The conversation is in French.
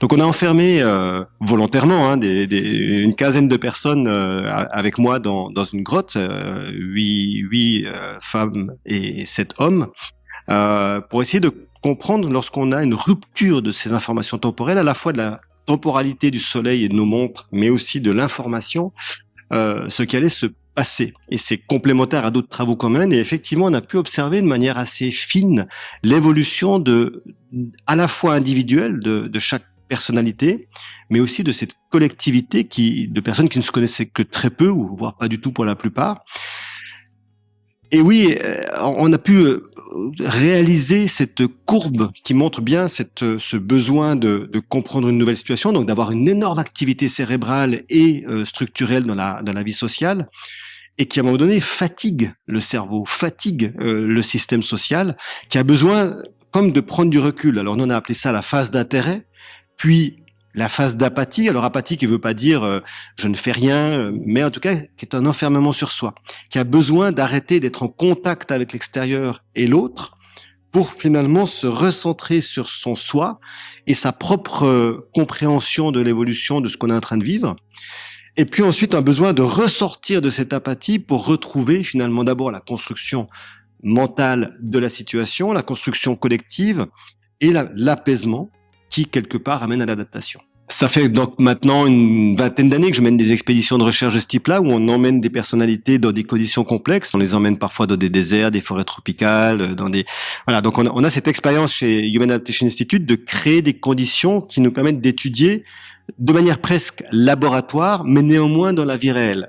Donc on a enfermé volontairement une quinzaine de personnes avec moi dans une grotte, huit femmes et 7 hommes, pour essayer de comprendre lorsqu'on a une rupture de ces informations temporelles, à la fois de la temporalité du soleil et de nos montres, mais aussi de l'information, ce qui allait se passer. Et c'est complémentaire à d'autres travaux communs. Et effectivement, on a pu observer de manière assez fine l'évolution à la fois individuelle de chaque personnalité, mais aussi de cette collectivité de personnes qui ne se connaissaient que très peu, ou voire pas du tout pour la plupart. Et oui, on a pu réaliser cette courbe qui montre bien ce besoin de comprendre une nouvelle situation, donc d'avoir une énorme activité cérébrale et structurelle dans la vie sociale, et qui à un moment donné fatigue le cerveau, fatigue le système social, qui a besoin comme de prendre du recul. Alors nous on a appelé ça la phase d'intérêt, puis la phase d'apathie. Alors apathie qui veut pas dire je ne fais rien, mais en tout cas qui est un enfermement sur soi, qui a besoin d'arrêter d'être en contact avec l'extérieur et l'autre pour finalement se recentrer sur son soi et sa propre compréhension de l'évolution de ce qu'on est en train de vivre. Et puis ensuite un besoin de ressortir de cette apathie pour retrouver finalement d'abord la construction mentale de la situation, la construction collective et l'apaisement qui quelque part amène à l'adaptation. Ça fait donc maintenant une vingtaine d'années que je mène des expéditions de recherche de ce type-là, où on emmène des personnalités dans des conditions complexes. On les emmène parfois dans des déserts, des forêts tropicales, voilà. Donc on a cette expérience chez Human Adaptation Institute de créer des conditions qui nous permettent d'étudier de manière presque laboratoire, mais néanmoins dans la vie réelle.